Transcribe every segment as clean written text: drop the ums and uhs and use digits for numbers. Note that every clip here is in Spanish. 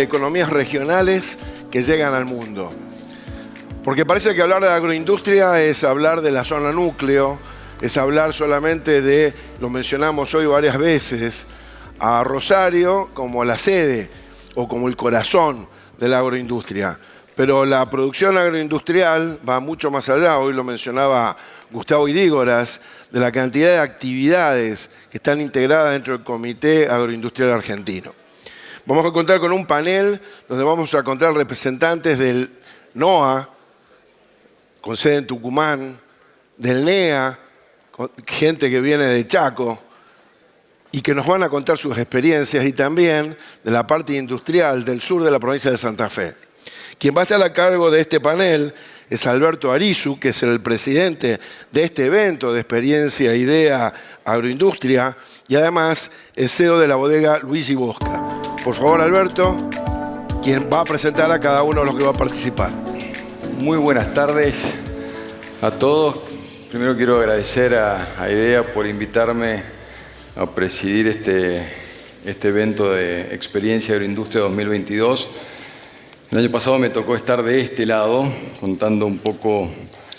economías regionales que llegan al mundo. Porque parece que hablar de agroindustria es hablar de la zona núcleo, es hablar solamente de, lo mencionamos hoy varias veces, a Rosario como la sede o como el corazón de la agroindustria. Pero la producción agroindustrial va mucho más allá, hoy lo mencionaba Gustavo Idígoras, de la cantidad de actividades que están integradas dentro del Comité Agroindustrial Argentino. Vamos a contar con un panel donde vamos a encontrar representantes del NOA, con sede en Tucumán, del NEA, gente que viene de Chaco, y que nos van a contar sus experiencias, y también de la parte industrial del sur de la provincia de Santa Fe. Quien va a estar a cargo de este panel es Alberto Arizu, que es el presidente de este evento de Experiencia Idea Agroindustria, y además es CEO de la bodega Luigi Bosca. Por favor, Alberto, quien va a presentar a cada uno de los que va a participar. Muy buenas tardes a todos. Primero quiero agradecer a IDEA por invitarme a presidir este evento de Experiencia Agroindustria 2022. El año pasado me tocó estar de este lado, contando un poco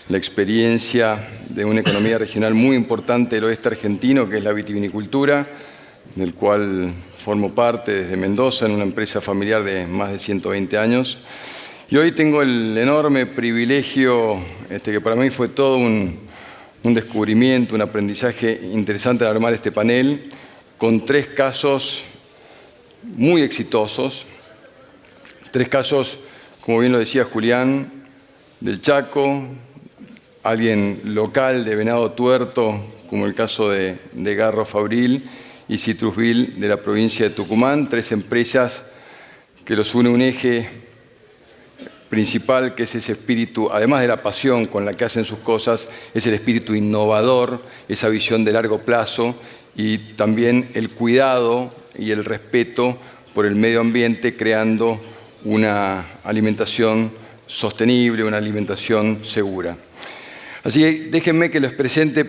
la experiencia de una economía regional muy importante del oeste argentino, que es la vitivinicultura, del cual formo parte desde Mendoza, en una empresa familiar de más de 120 años. Y hoy tengo el enorme privilegio, que para mí fue todo un descubrimiento, un aprendizaje interesante al armar este panel, con 3 casos muy exitosos. 3 casos, como bien lo decía Julián, del Chaco, alguien local de Venado Tuerto, como el caso de Garro Fabril, y Citrusville de la provincia de Tucumán, 3 empresas que los une un eje principal, que es ese espíritu, además de la pasión con la que hacen sus cosas, es el espíritu innovador, esa visión de largo plazo y también el cuidado y el respeto por el medio ambiente, creando una alimentación sostenible, una alimentación segura. Así que déjenme que les presente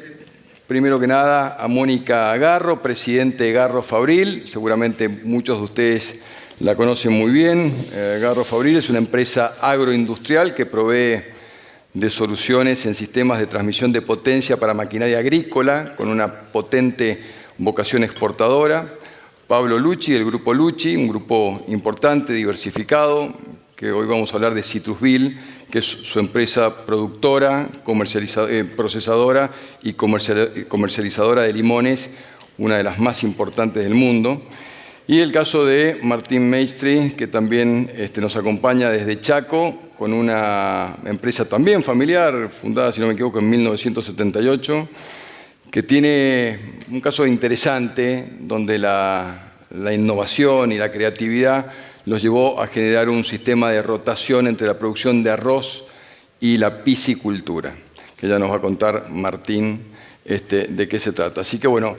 primero que nada a Mónica Garro, presidente de Garro Fabril. Seguramente muchos de ustedes la conocen muy bien. Garro Fabril es una empresa agroindustrial que provee de soluciones en sistemas de transmisión de potencia para maquinaria agrícola, con una potente vocación exportadora. Pablo Lucci, del Grupo Lucci, un grupo importante, diversificado, que hoy vamos a hablar de Citrusville, que es su empresa productora, procesadora y comercializadora de limones, una de las más importantes del mundo. Y el caso de Martín Maestri, que también nos acompaña desde Chaco, con una empresa también familiar, fundada, si no me equivoco, en 1978, que tiene un caso interesante donde la innovación y la creatividad los llevó a generar un sistema de rotación entre la producción de arroz y la piscicultura, que ya nos va a contar Martín de qué se trata. Así que bueno,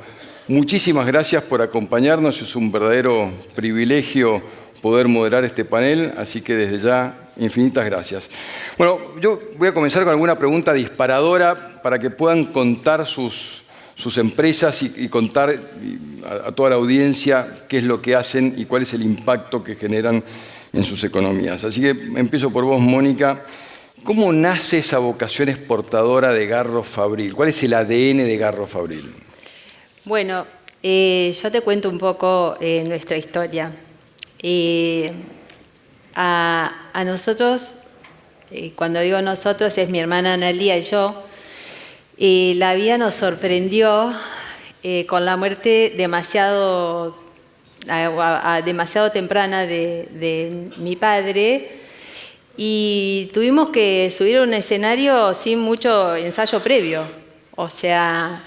muchísimas gracias por acompañarnos, es un verdadero privilegio poder moderar este panel, así que desde ya, infinitas gracias. Bueno, yo voy a comenzar con alguna pregunta disparadora para que puedan contar sus empresas y contar a toda la audiencia qué es lo que hacen y cuál es el impacto que generan en sus economías. Así que empiezo por vos, Mónica. ¿Cómo nace esa vocación exportadora de Garro Fabril? ¿Cuál es el ADN de Garro Fabril? Bueno, yo te cuento un poco nuestra historia. A nosotros, cuando digo nosotros, es mi hermana Analía y yo. La vida nos sorprendió con la muerte demasiado temprana de mi padre, y tuvimos que subir a un escenario sin mucho ensayo previo. O sea,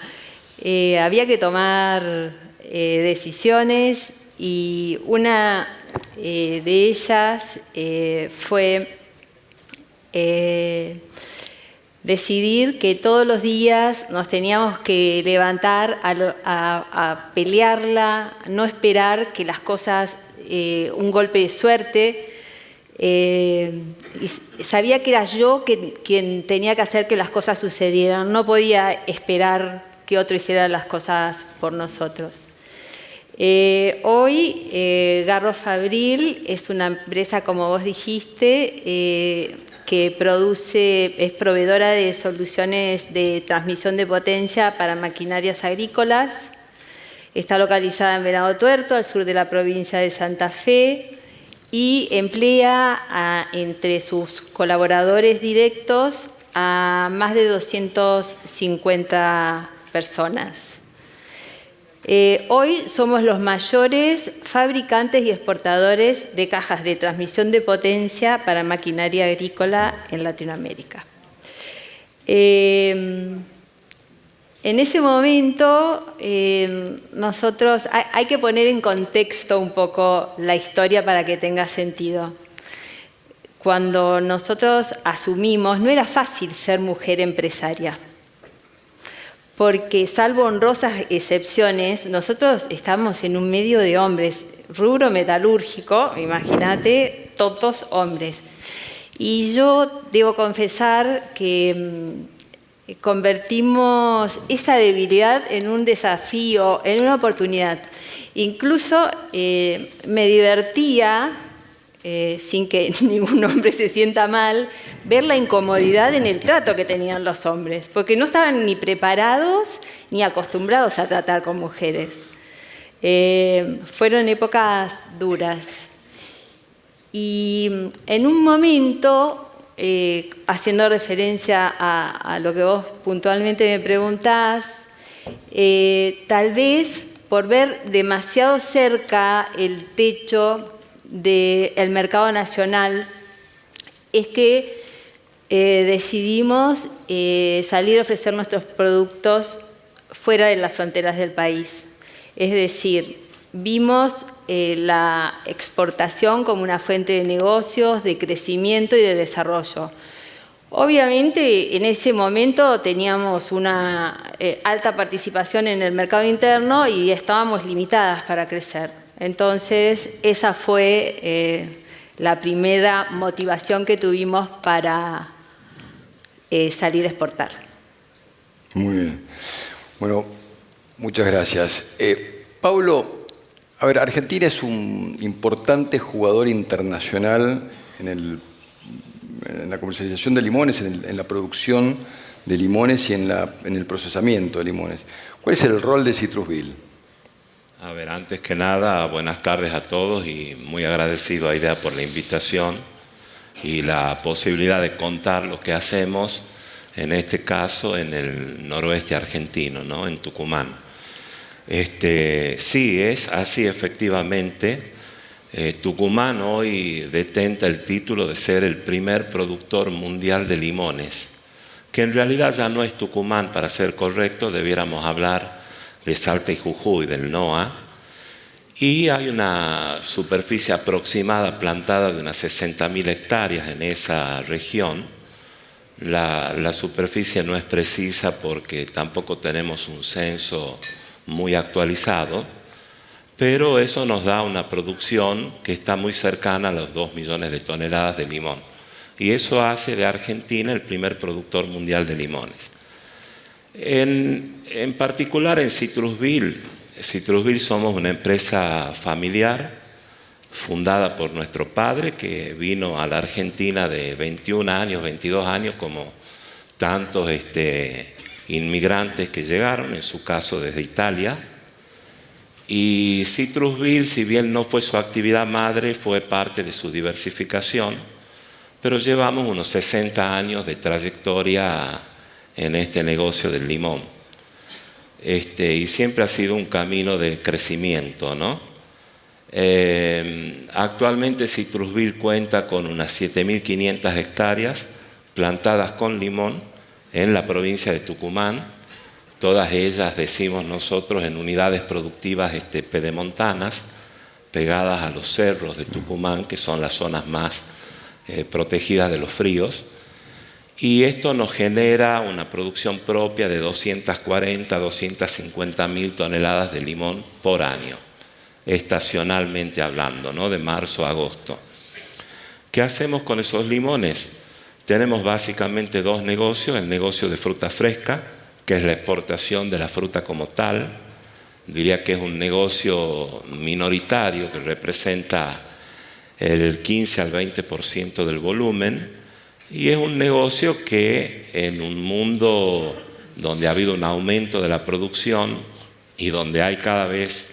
había que tomar decisiones, y una de ellas fue decidir que todos los días nos teníamos que levantar a pelearla, no esperar que las cosas, un golpe de suerte. Y sabía que era yo quien tenía que hacer que las cosas sucedieran, no podía esperar que otro hiciera las cosas por nosotros. Hoy Garro Fabril es una empresa, como vos dijiste, que es proveedora de soluciones de transmisión de potencia para maquinarias agrícolas. Está localizada en Venado Tuerto, al sur de la provincia de Santa Fe, y emplea entre sus colaboradores directos a más de 250 personas. Hoy somos los mayores fabricantes y exportadores de cajas de transmisión de potencia para maquinaria agrícola en Latinoamérica. En ese momento, nosotros hay que poner en contexto un poco la historia para que tenga sentido. Cuando nosotros asumimos, no era fácil ser mujer empresaria, porque salvo honrosas excepciones, nosotros estamos en un medio de hombres, rubro metalúrgico, imagínate, todos hombres. Y yo debo confesar que convertimos esa debilidad en un desafío, en una oportunidad. Incluso me divertía, sin que ningún hombre se sienta mal, ver la incomodidad en el trato que tenían los hombres, porque no estaban ni preparados ni acostumbrados a tratar con mujeres. Fueron épocas duras. Y en un momento, haciendo referencia a lo que vos puntualmente me preguntás, tal vez por ver demasiado cerca el techo del mercado nacional, es que decidimos salir a ofrecer nuestros productos fuera de las fronteras del país. Es decir, vimos la exportación como una fuente de negocios, de crecimiento y de desarrollo. Obviamente, en ese momento teníamos una alta participación en el mercado interno y estábamos limitadas para crecer. Entonces, esa fue la primera motivación que tuvimos para salir a exportar. Muy bien. Bueno, muchas gracias. Paulo, a ver, Argentina es un importante jugador internacional en la comercialización de limones, en la producción de limones y en el procesamiento de limones. ¿Cuál es el rol de Citrusville? A ver, antes que nada, buenas tardes a todos y muy agradecido a IDEA por la invitación y la posibilidad de contar lo que hacemos, en este caso en el noroeste argentino, ¿no? En Tucumán. Sí, es así efectivamente. Tucumán hoy detenta el título de ser el primer productor mundial de limones, que en realidad ya no es Tucumán, para ser correcto, debiéramos hablar de Salta y Jujuy, del NOA, y hay una superficie aproximada plantada de unas 60.000 hectáreas en esa región. La superficie no es precisa porque tampoco tenemos un censo muy actualizado, pero eso nos da una producción que está muy cercana a los 2 millones de toneladas de limón. Y eso hace de Argentina el primer productor mundial de limones. En particular en Citrusville somos una empresa familiar fundada por nuestro padre, que vino a la Argentina de 21 años, 22 años, como tantos inmigrantes que llegaron, en su caso desde Italia. Y Citrusville, si bien no fue su actividad madre, fue parte de su diversificación, pero llevamos unos 60 años de trayectoria en este negocio del limón. Y siempre ha sido un camino de crecimiento, ¿no? Actualmente Citrusville cuenta con unas 7.500 hectáreas plantadas con limón en la provincia de Tucumán, todas ellas, decimos nosotros, en unidades productivas pedemontanas, pegadas a los cerros de Tucumán, que son las zonas más protegidas de los fríos. Y esto nos genera una producción propia de 240, 250.000 toneladas de limón por año, estacionalmente hablando, ¿no? De marzo a agosto. ¿Qué hacemos con esos limones? Tenemos básicamente 2 negocios: el negocio de fruta fresca, que es la exportación de la fruta como tal, diría que es un negocio minoritario que representa el 15 al 20% del volumen, y es un negocio que en un mundo donde ha habido un aumento de la producción y donde hay cada vez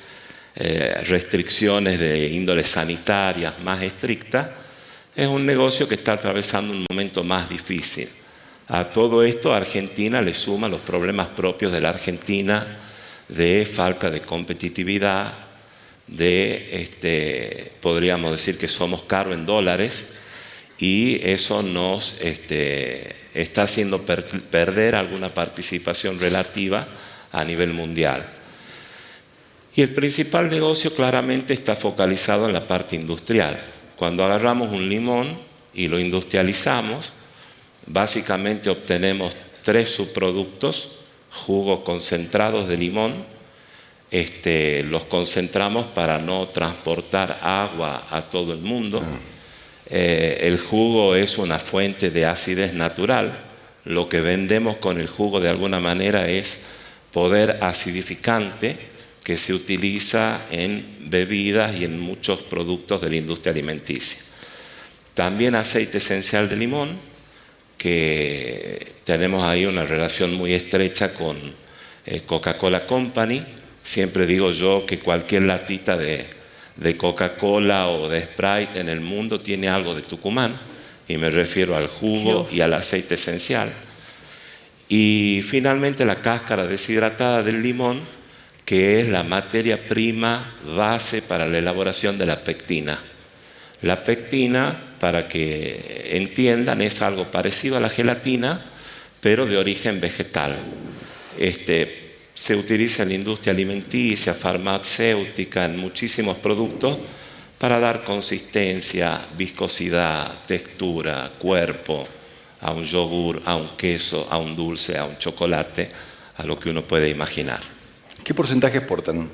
restricciones de índole sanitarias más estrictas, es un negocio que está atravesando un momento más difícil. A todo esto, Argentina le suma los problemas propios de la Argentina de falta de competitividad, podríamos decir que somos caros en dólares, y eso nos está haciendo perder alguna participación relativa a nivel mundial. Y el principal negocio claramente está focalizado en la parte industrial. Cuando agarramos un limón y lo industrializamos, básicamente obtenemos 3 subproductos: jugos concentrados de limón. Los concentramos para no transportar agua a todo el mundo. El jugo es una fuente de acidez natural. Lo que vendemos con el jugo de alguna manera es poder acidificante que se utiliza en bebidas y en muchos productos de la industria alimenticia. También aceite esencial de limón, que tenemos ahí una relación muy estrecha con Coca-Cola Company. Siempre digo yo que cualquier latita de Coca-Cola o de Sprite en el mundo tiene algo de Tucumán, y me refiero al jugo y al aceite esencial. Y finalmente la cáscara deshidratada del limón, que es la materia prima base para la elaboración de la pectina. La pectina, para que entiendan, es algo parecido a la gelatina, pero de origen vegetal. Se utiliza en la industria alimenticia, farmacéutica, en muchísimos productos, para dar consistencia, viscosidad, textura, cuerpo a un yogur, a un queso, a un dulce, a un chocolate, a lo que uno puede imaginar. ¿Qué porcentaje exportan?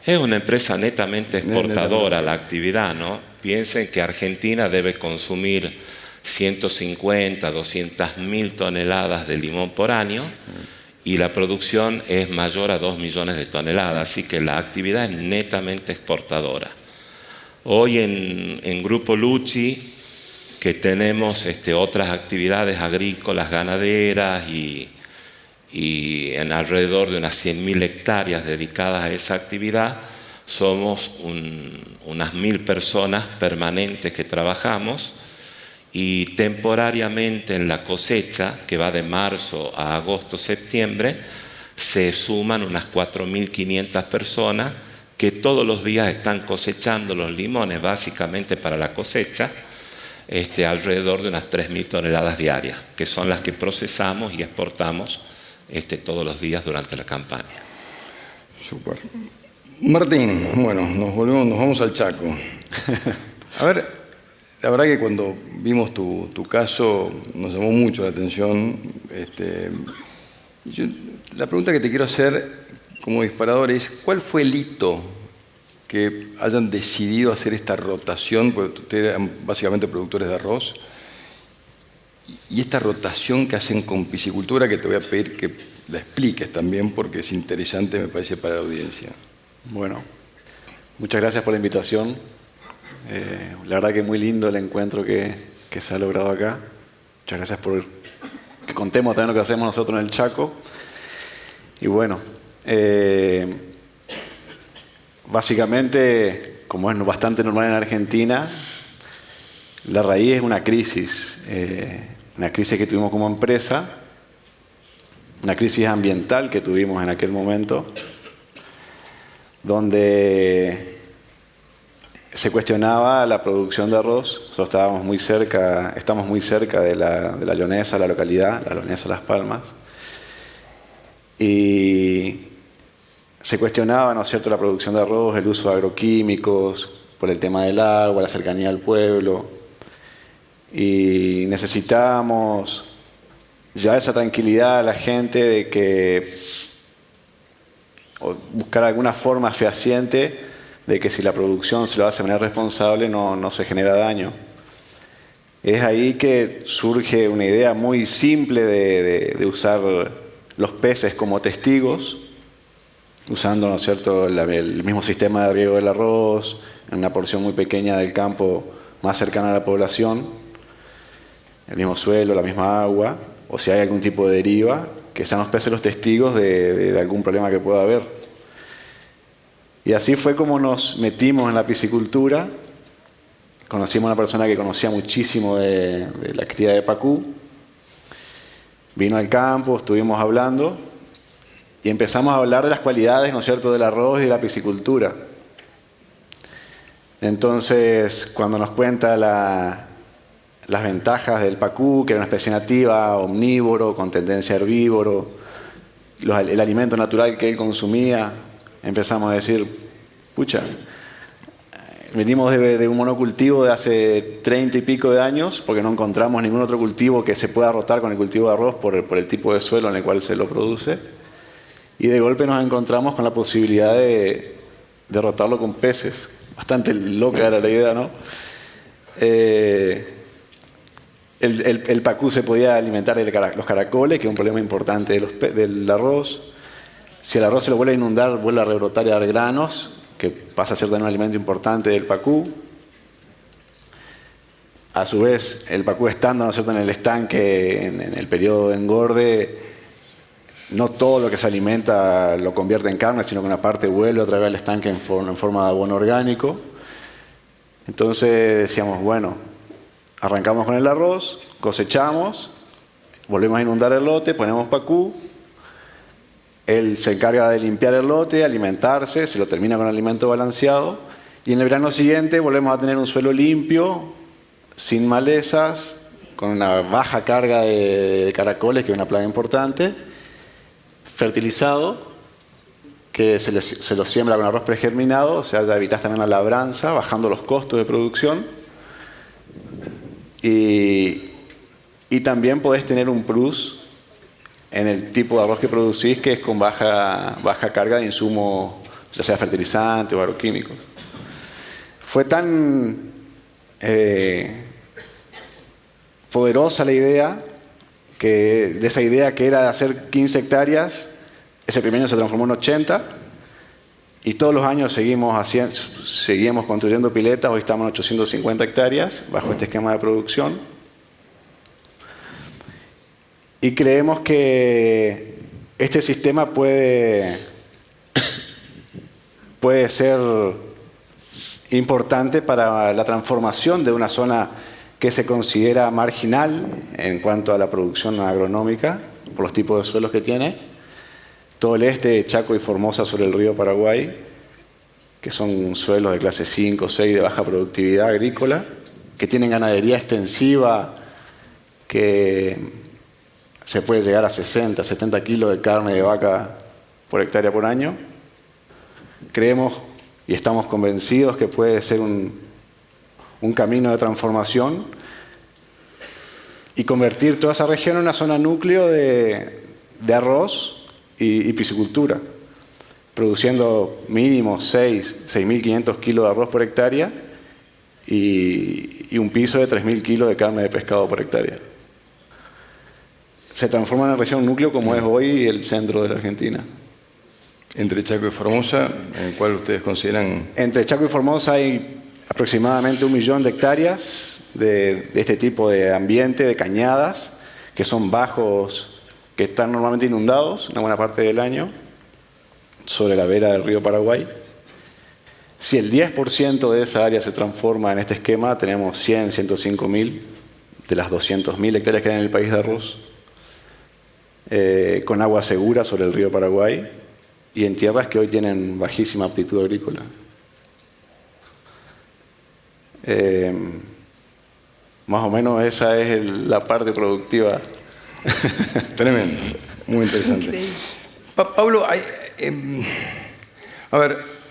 Es una empresa netamente exportadora la actividad, ¿no? Piensen que Argentina debe consumir 150, 200.000 toneladas de limón por año, y la producción es mayor a 2 millones de toneladas, así que la actividad es netamente exportadora. Hoy en Grupo Lucci, que tenemos otras actividades agrícolas, ganaderas y en alrededor de unas 100.000 hectáreas dedicadas a esa actividad, somos unas 1.000 personas permanentes que trabajamos, y temporariamente en la cosecha, que va de marzo a agosto, septiembre, se suman unas 4.500 personas que todos los días están cosechando los limones, básicamente para la cosecha, alrededor de unas 3.000 toneladas diarias, que son las que procesamos y exportamos todos los días durante la campaña. Súper. Martín, bueno, nos vamos al Chaco. A ver, la verdad que cuando vimos tu caso nos llamó mucho la atención. La pregunta que te quiero hacer como disparador es: ¿cuál fue el hito que hayan decidido hacer esta rotación? Porque ustedes eran básicamente productores de arroz. Y esta rotación que hacen con piscicultura, que te voy a pedir que la expliques también, porque es interesante, me parece, para la audiencia. Bueno, muchas gracias por la invitación. La verdad que es muy lindo el encuentro que se ha logrado acá. Muchas gracias por que contemos también lo que hacemos nosotros en el Chaco. Y bueno, básicamente, como es bastante normal en Argentina, la raíz es una crisis que tuvimos como empresa, una crisis ambiental que tuvimos en aquel momento, donde se cuestionaba la producción de arroz. Nosotros estamos muy cerca de la Leonesa, la localidad, la Leonesa Las Palmas, y se cuestionaba, ¿no es cierto?, la producción de arroz, el uso de agroquímicos, por el tema del agua, la cercanía al pueblo, y necesitábamos llevar esa tranquilidad a la gente de que, o buscar alguna forma fehaciente de que si la producción se lo hace de manera responsable no se genera daño. Es ahí que surge una idea muy simple de usar los peces como testigos usando, ¿no es cierto?, el mismo sistema de riego del arroz, en una porción muy pequeña del campo más cercana a la población, el mismo suelo, la misma agua, o si hay algún tipo de deriva, que sean los peces los testigos de algún problema que pueda haber. Y así fue como nos metimos en la piscicultura. Conocimos a una persona que conocía muchísimo de la cría de pacú. Vino al campo, estuvimos hablando y empezamos a hablar de las cualidades, ¿no es cierto?, del arroz y de la piscicultura. Entonces, cuando nos cuenta las ventajas del pacú, que era una especie nativa, omnívoro, con tendencia herbívoro, el alimento natural que él consumía, empezamos a decir, pucha, venimos de un monocultivo de hace 30 y pico de años, porque no encontramos ningún otro cultivo que se pueda rotar con el cultivo de arroz por el tipo de suelo en el cual se lo produce. Y de golpe nos encontramos con la posibilidad de rotarlo con peces. Bastante loca era la idea, ¿no? El pacú se podía alimentar de los caracoles, que es un problema importante del arroz. Si el arroz se lo vuelve a inundar, vuelve a rebrotar y a dar granos, que pasa a ser también un alimento importante del pacú. A su vez, el pacú estando, ¿no es cierto?, en el estanque, en el periodo de engorde, no todo lo que se alimenta lo convierte en carne, sino que una parte vuelve otra vez al estanque en forma de abono orgánico. Entonces decíamos, bueno, arrancamos con el arroz, cosechamos, volvemos a inundar el lote, ponemos pacú, él se encarga de limpiar el lote, alimentarse, se lo termina con alimento balanceado, y en el verano siguiente volvemos a tener un suelo limpio, sin malezas, con una baja carga de caracoles, que es una plaga importante, fertilizado, que se lo siembra con arroz pregerminado, o sea, ya evitas también la labranza, bajando los costos de producción. Y también podés tener un plus en el tipo de arroz que producís, que es con baja carga de insumos, ya sea fertilizantes o agroquímicos. Fue tan poderosa la idea, que de esa idea que era de hacer 15 hectáreas, ese primer año se transformó en 80, y todos los años seguimos construyendo piletas. Hoy estamos en 850 hectáreas bajo este esquema de producción. Y creemos que este sistema puede ser importante para la transformación de una zona que se considera marginal en cuanto a la producción agronómica, por los tipos de suelos que tiene. Todo el este de Chaco y Formosa sobre el río Paraguay, que son suelos de clase 5 o 6 de baja productividad agrícola, que tienen ganadería extensiva, que se puede llegar a 60, 70 kilos de carne de vaca por hectárea por año. Creemos y estamos convencidos que puede ser un camino de transformación y convertir toda esa región en una zona núcleo de arroz y piscicultura, produciendo mínimo 6.500 kilos de arroz por hectárea y un piso de 3.000 kilos de carne de pescado por hectárea. Se transforma en una región núcleo como es hoy el centro de la Argentina. Entre Chaco y Formosa, ¿en el cual ustedes consideran? Entre Chaco y Formosa hay aproximadamente 1 millón de hectáreas de este tipo de ambiente, de cañadas, que son bajos, que están normalmente inundados una buena parte del año, sobre la vera del río Paraguay. Si el 10% de esa área se transforma en este esquema, tenemos 105.000 de las 200.000 hectáreas que hay en el país de arroz, con agua segura sobre el río Paraguay y en tierras que hoy tienen bajísima aptitud agrícola. Más o menos esa es la parte productiva. Tremendo, muy interesante. Pablo,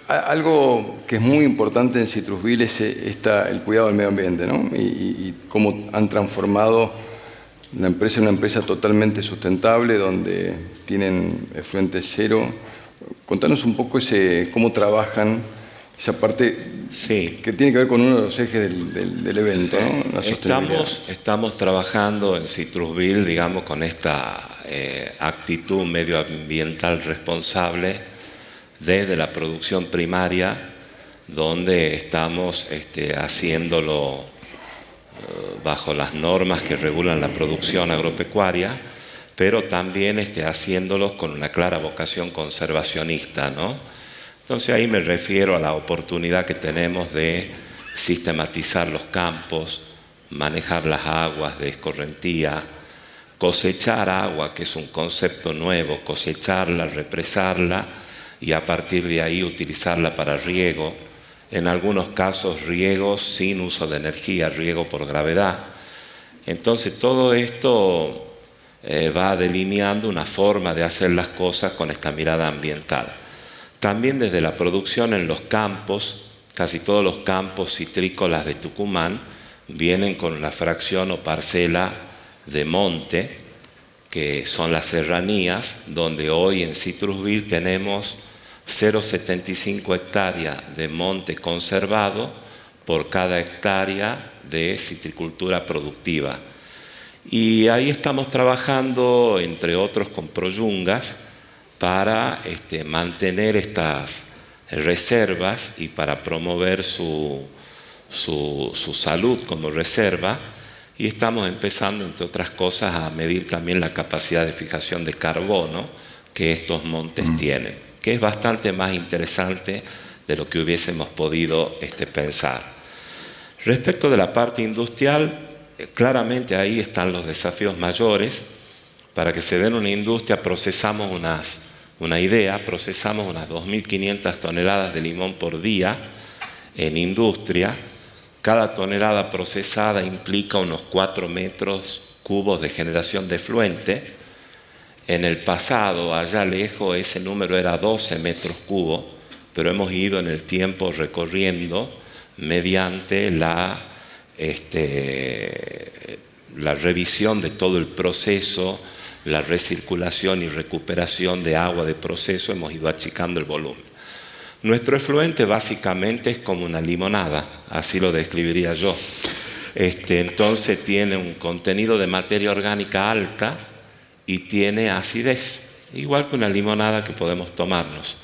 algo que es muy importante en Citrusville es el cuidado del medio ambiente, ¿no? Y cómo han transformado la empresa en una empresa totalmente sustentable, donde tienen efluente cero. Contanos un poco cómo trabajan esa parte. Sí. Que tiene que ver con uno de los ejes del evento, ¿no? La sostenibilidad. Estamos trabajando en Citrusville, digamos, con esta actitud medioambiental responsable, desde la producción primaria, donde estamos haciéndolo bajo las normas que regulan la producción agropecuaria, pero también haciéndolo con una clara vocación conservacionista, ¿no? Entonces ahí me refiero a la oportunidad que tenemos de sistematizar los campos, manejar las aguas de escorrentía, cosechar agua, que es un concepto nuevo, cosecharla, represarla y a partir de ahí utilizarla para riego. En algunos casos riego sin uso de energía, riego por gravedad. Entonces todo esto va delineando una forma de hacer las cosas con esta mirada ambiental. También desde la producción en los campos, casi todos los campos citrícolas de Tucumán vienen con la fracción o parcela de monte, que son las serranías, donde hoy en Citrusville tenemos 0,75 hectáreas de monte conservado por cada hectárea de citricultura productiva. Y ahí estamos trabajando, entre otros, con Proyungas para mantener estas reservas y para promover su salud como reserva. Y estamos empezando, entre otras cosas, a medir también la capacidad de fijación de carbono que estos montes tienen, que es bastante más interesante de lo que hubiésemos podido pensar. Respecto de la parte industrial, claramente ahí están los desafíos mayores. Para que se den una industria procesamos unas 2.500 toneladas de limón por día en industria. Cada tonelada procesada implica unos 4 metros cúbicos de generación de efluente. En el pasado, allá lejos, ese número era 12 metros cúbicos, pero hemos ido en el tiempo recorriendo mediante la revisión de todo el proceso, la recirculación y recuperación de agua de proceso, hemos ido achicando el volumen. Nuestro efluente básicamente es como una limonada, así lo describiría yo. Entonces tiene un contenido de materia orgánica alta y tiene acidez, igual que una limonada que podemos tomarnos.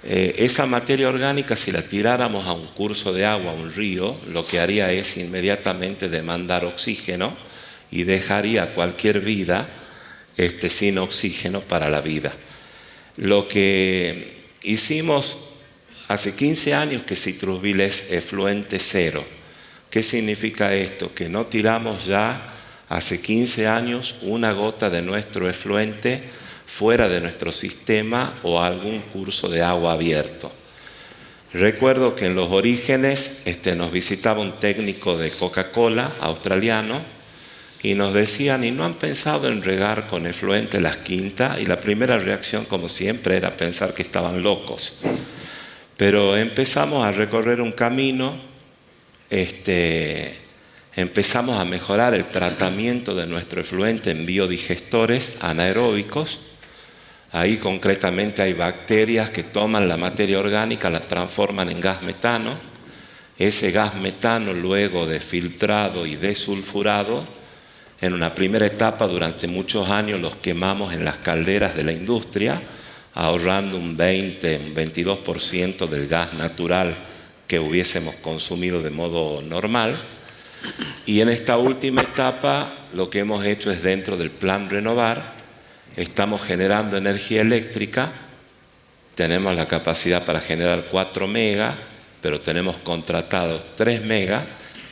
Esa materia orgánica, si la tiráramos a un curso de agua, a un río, lo que haría es inmediatamente demandar oxígeno y dejaría cualquier vida sin oxígeno para la vida. Lo que hicimos hace 15 años que Citrusville es efluente cero. ¿Qué significa esto? Que no tiramos ya hace 15 años una gota de nuestro efluente fuera de nuestro sistema o a algún curso de agua abierto. Recuerdo que en los orígenes nos visitaba un técnico de Coca-Cola australiano y nos decían, ¿y no han pensado en regar con efluente las quintas? Y la primera reacción, como siempre, era pensar que estaban locos. Pero empezamos a recorrer un camino, empezamos a mejorar el tratamiento de nuestro efluente en biodigestores anaeróbicos. Ahí concretamente hay bacterias que toman la materia orgánica, la transforman en gas metano. Ese gas metano, luego de filtrado y desulfurado, en una primera etapa durante muchos años los quemamos en las calderas de la industria, ahorrando un 22% del gas natural que hubiésemos consumido de modo normal. Y en esta última etapa lo que hemos hecho es, dentro del plan Renovar, estamos generando energía eléctrica. Tenemos la capacidad para generar 4 megas, pero tenemos contratados 3 megas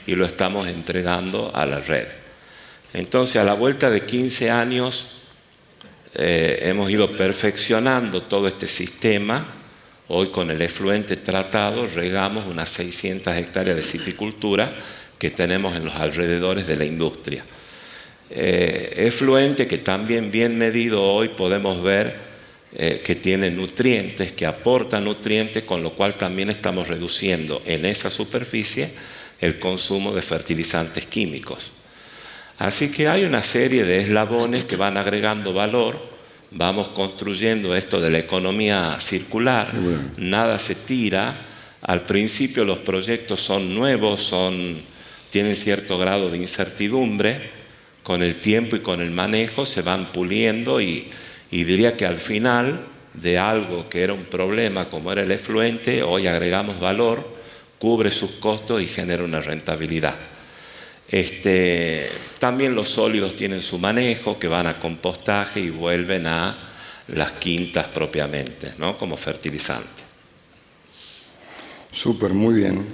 y lo estamos entregando a la red. Entonces, a la vuelta de 15 años hemos ido perfeccionando todo este sistema. Hoy, con el efluente tratado, regamos unas 600 hectáreas de citricultura que tenemos en los alrededores de la industria. Efluente que también, bien medido, hoy podemos ver que tiene nutrientes, que aporta nutrientes, con lo cual también estamos reduciendo en esa superficie el consumo de fertilizantes químicos. Así que hay una serie de eslabones que van agregando valor. Vamos construyendo esto de la economía circular. Nada se tira. Al principio los proyectos son nuevos, tienen cierto grado de incertidumbre. Con el tiempo y con el manejo se van puliendo y diría que al final de algo que era un problema como era el efluente, hoy agregamos valor, cubre sus costos y genera una rentabilidad. También los sólidos tienen su manejo, que van a compostaje y vuelven a las quintas propiamente, ¿no? Como fertilizante. Súper, muy bien.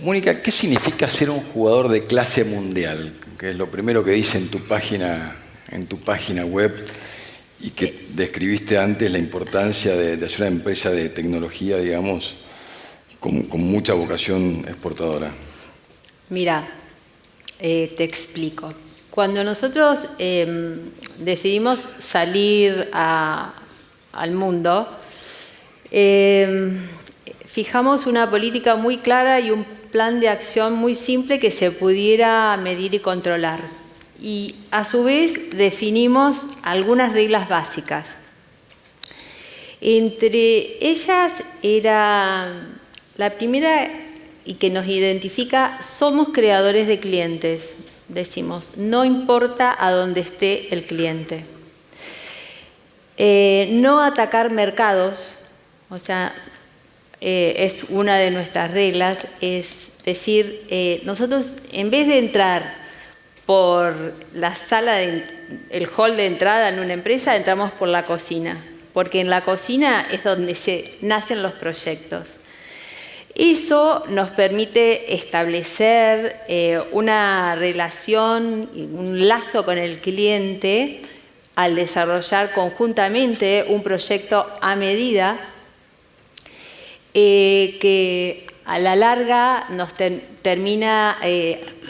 Mónica, ¿qué significa ser un jugador de clase mundial? Que es lo primero que dice en tu página web y que describiste antes la importancia de hacer una empresa de tecnología, digamos, con mucha vocación exportadora. Mira, te explico. Cuando nosotros decidimos salir al mundo, fijamos una política muy clara y un plan de acción muy simple que se pudiera medir y controlar. Y a su vez definimos algunas reglas básicas. Entre ellas era la primera, y que nos identifica: somos creadores de clientes. Decimos, no importa a dónde esté el cliente. No atacar mercados, o sea, es una de nuestras reglas, es decir, nosotros en vez de entrar por la sala, el hall de entrada en una empresa, entramos por la cocina, porque en la cocina es donde se nacen los proyectos. Eso nos permite establecer una relación, un lazo con el cliente al desarrollar conjuntamente un proyecto a medida que a la larga nos termina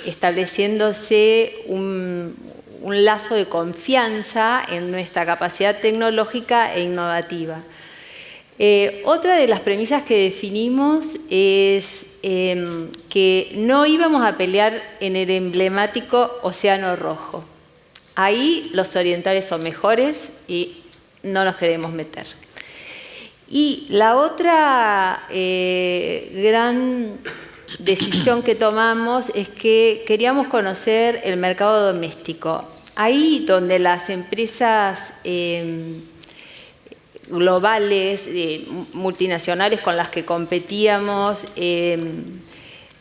estableciéndose un lazo de confianza en nuestra capacidad tecnológica e innovativa. Otra de las premisas que definimos es que no íbamos a pelear en el emblemático Océano Rojo. Ahí los orientales son mejores y no nos queremos meter. Y la otra gran decisión que tomamos es que queríamos conocer el mercado doméstico. Ahí donde las empresas globales, multinacionales con las que competíamos,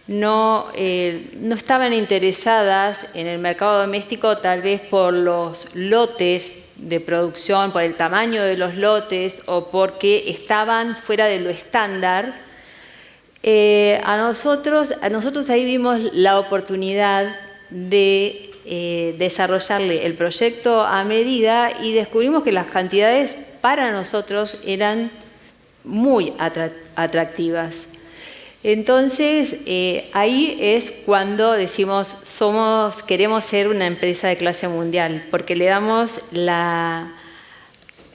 no estaban interesadas en el mercado doméstico, tal vez por los lotes de producción, por el tamaño de los lotes o porque estaban fuera de lo estándar. A nosotros ahí vimos la oportunidad de desarrollarle el proyecto a medida y descubrimos que las cantidades para nosotros eran muy atractivas. Entonces, ahí es cuando decimos, queremos ser una empresa de clase mundial, porque le damos la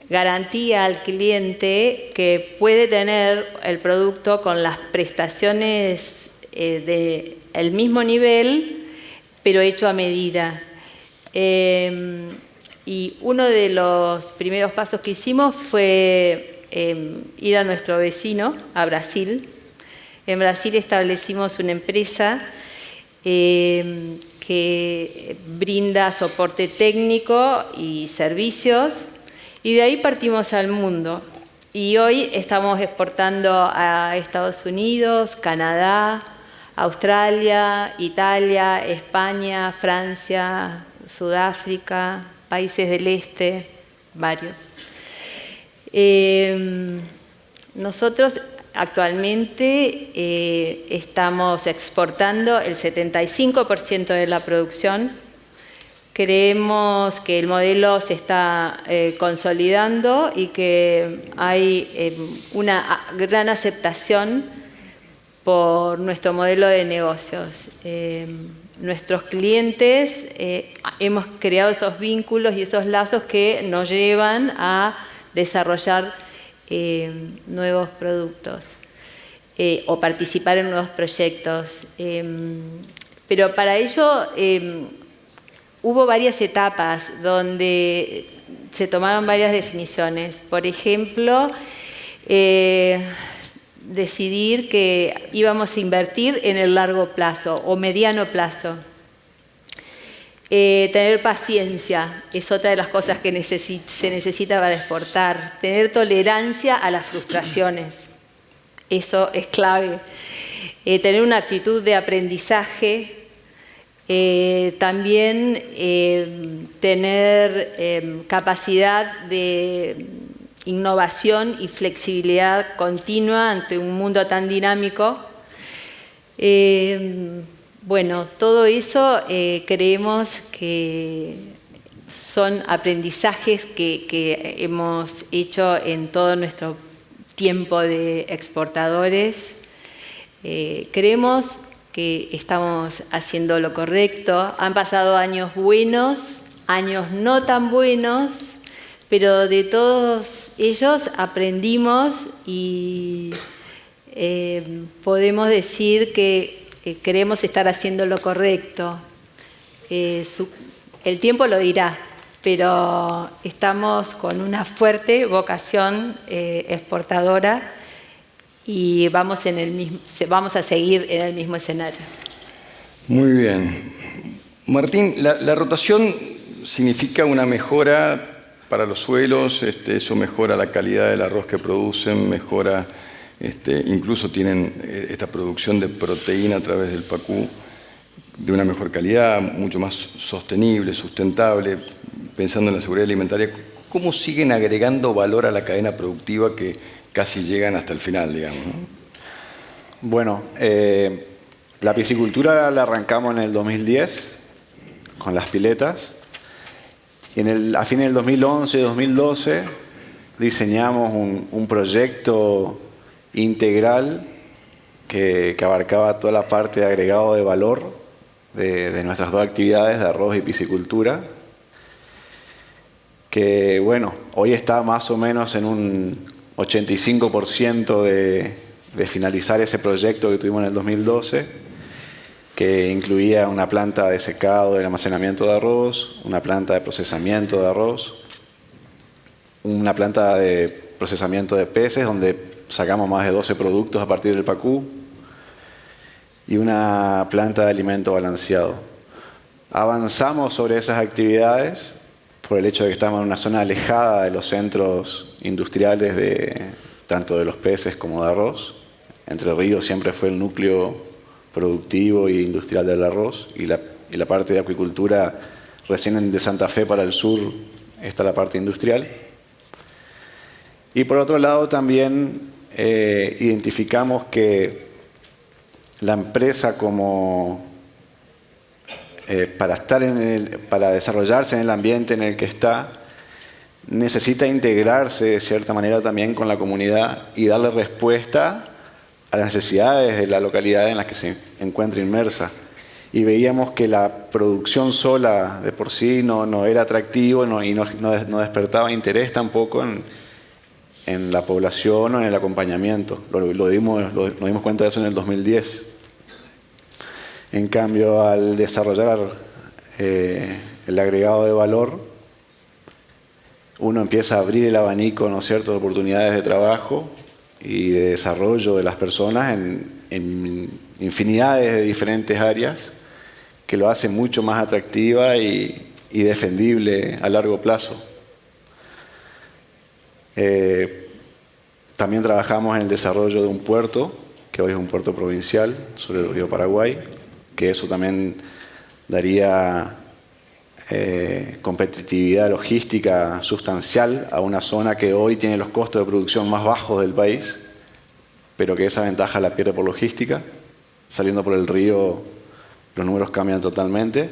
garantía al cliente que puede tener el producto con las prestaciones del mismo nivel, pero hecho a medida. Y uno de los primeros pasos que hicimos fue ir a nuestro vecino, a Brasil. En Brasil establecimos una empresa que brinda soporte técnico y servicios, y de ahí partimos al mundo. Y hoy estamos exportando a Estados Unidos, Canadá, Australia, Italia, España, Francia, Sudáfrica, países del este, varios. Nosotros actualmente estamos exportando el 75% de la producción. Creemos que el modelo se está consolidando y que hay una gran aceptación por nuestro modelo de negocios. Nuestros clientes, hemos creado esos vínculos y esos lazos que nos llevan a desarrollar nuevos productos o participar en nuevos proyectos. Pero para ello hubo varias etapas donde se tomaron varias definiciones. Por ejemplo, decidir que íbamos a invertir en el largo plazo o mediano plazo. Tener paciencia es otra de las cosas que se necesita para exportar. Tener tolerancia a las frustraciones. Eso es clave. Tener una actitud de aprendizaje. También tener capacidad de innovación y flexibilidad continua ante un mundo tan dinámico. Bueno, todo eso creemos que son aprendizajes que hemos hecho en todo nuestro tiempo de exportadores. Creemos que estamos haciendo lo correcto. Han pasado años buenos, años no tan buenos, pero de todos ellos aprendimos y podemos decir que queremos estar haciendo lo correcto. El tiempo lo dirá, pero estamos con una fuerte vocación exportadora y vamos a seguir en el mismo escenario. Muy bien. Martín, la rotación significa una mejora para los suelos, eso mejora la calidad del arroz que producen, mejora, incluso tienen esta producción de proteína a través del pacú de una mejor calidad, mucho más sostenible, sustentable, pensando en la seguridad alimentaria. ¿Cómo siguen agregando valor a la cadena productiva que casi llegan hasta el final, digamos, ¿no? Bueno, la piscicultura la arrancamos en el 2010 con las piletas. Y a fines del 2011-2012 diseñamos un proyecto integral que abarcaba toda la parte de agregado de valor de nuestras dos actividades de arroz y piscicultura, que bueno, hoy está más o menos en un 85% de finalizar ese proyecto que tuvimos en el 2012, que incluía una planta de secado y almacenamiento de arroz, una planta de procesamiento de arroz, una planta de procesamiento de peces, donde sacamos más de 12 productos a partir del pacú, y una planta de alimento balanceado. Avanzamos sobre esas actividades por el hecho de que estamos en una zona alejada de los centros industriales tanto de los peces como de arroz. Entre Ríos siempre fue el núcleo productivo e industrial del arroz, y la parte de acuicultura recién de Santa Fe para el sur está la parte industrial. Y por otro lado también identificamos que la empresa para desarrollarse en el ambiente en el que está, necesita integrarse de cierta manera también con la comunidad y darle respuesta a las necesidades de la localidad en la que se encuentra inmersa. Y veíamos que la producción sola de por sí no era atractivo y no despertaba interés tampoco en la población o en el acompañamiento. Nos dimos cuenta de eso en el 2010. En cambio, al desarrollar el agregado de valor, uno empieza a abrir el abanico, ¿no es cierto?, de oportunidades de trabajo y de desarrollo de las personas en infinidades de diferentes áreas, que lo hace mucho más atractiva y defendible a largo plazo. También trabajamos en el desarrollo de un puerto, que hoy es un puerto provincial sobre el río Paraguay, que eso también daría competitividad logística sustancial a una zona que hoy tiene los costos de producción más bajos del país, pero que esa ventaja la pierde por logística. Saliendo por el río, los números cambian totalmente.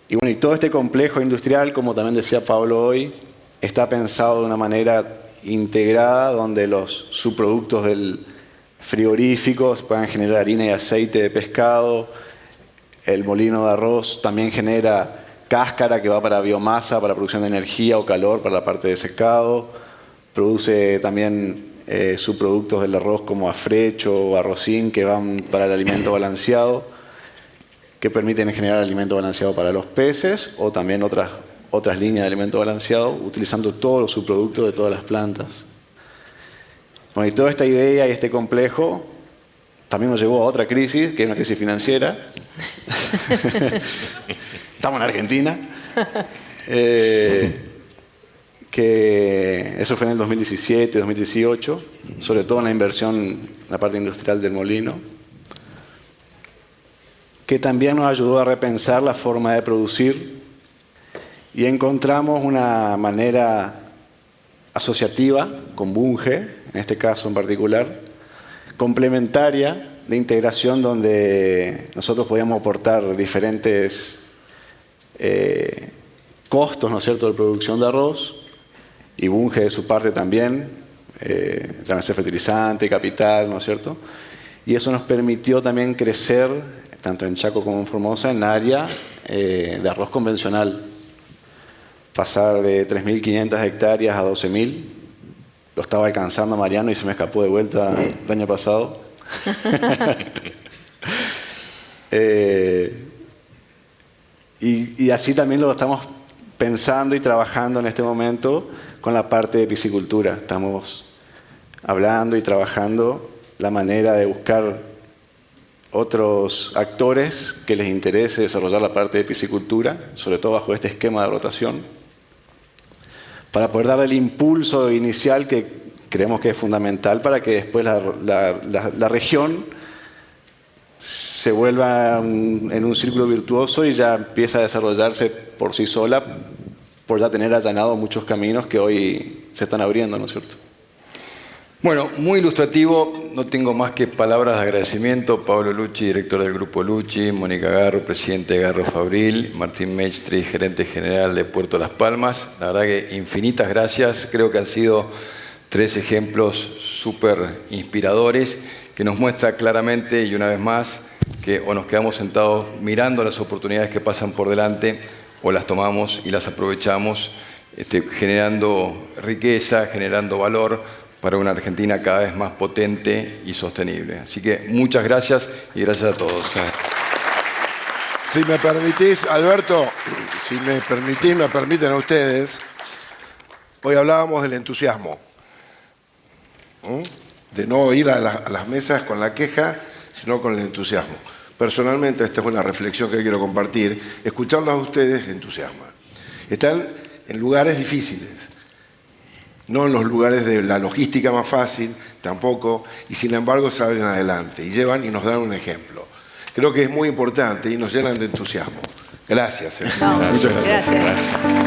Y bueno, y todo este complejo industrial, como también decía Pablo hoy, está pensado de una manera integrada, donde los subproductos del frigorífico puedan generar harina y aceite de pescado. El molino de arroz también genera cáscara que va para biomasa, para producción de energía o calor para la parte de secado. Produce también subproductos del arroz como afrecho o arrocín, que van para el alimento balanceado, que permiten generar alimento balanceado para los peces, o también otras líneas de alimento balanceado, utilizando todos los subproductos de todas las plantas. Bueno, y toda esta idea y este complejo también nos llevó a otra crisis, que es una crisis financiera. Estamos en Argentina. Que eso fue en el 2017, 2018, sobre todo en la inversión en la parte industrial del molino, que también nos ayudó a repensar la forma de producir y encontramos una manera asociativa con Bunge, en este caso en particular, complementaria de integración donde nosotros podíamos aportar diferentes costos, ¿no es cierto?, de producción de arroz, y Bunge de su parte también, llámese fertilizante, capital, ¿no es cierto? Y eso nos permitió también crecer, tanto en Chaco como en Formosa, en área de arroz convencional. Pasar de 3.500 hectáreas a 12.000. Lo estaba alcanzando Mariano y se me escapó de vuelta el año pasado. Y así también lo estamos pensando y trabajando en este momento con la parte de piscicultura. Estamos hablando y trabajando la manera de buscar otros actores que les interese desarrollar la parte de piscicultura, sobre todo bajo este esquema de rotación, para poder darle el impulso inicial que creemos que es fundamental para que después la región se vuelva en un círculo virtuoso y ya empieza a desarrollarse por sí sola, por ya tener allanado muchos caminos que hoy se están abriendo, ¿no es cierto? Bueno, muy ilustrativo, no tengo más que palabras de agradecimiento. Pablo Lucci, director del Grupo Lucci, Mónica Garro, presidente de Garro Fabril, Martín Mestre, gerente general de Puerto Las Palmas. La verdad que infinitas gracias, creo que han sido 3 ejemplos súper inspiradores que nos muestra claramente y una vez más que o nos quedamos sentados mirando las oportunidades que pasan por delante o las tomamos y las aprovechamos, generando riqueza, generando valor para una Argentina cada vez más potente y sostenible. Así que muchas gracias y gracias a todos. Si me permitís, Alberto, me permiten a ustedes, hoy hablábamos del entusiasmo, de no ir a las mesas con la queja, sino con el entusiasmo. Personalmente, esta es una reflexión que quiero compartir. Escucharlos a ustedes entusiasma. Están en lugares difíciles, no en los lugares de la logística más fácil, tampoco, y sin embargo salen adelante y llevan y nos dan un ejemplo. Creo que es muy importante y nos llenan de entusiasmo. Gracias. Muchas gracias.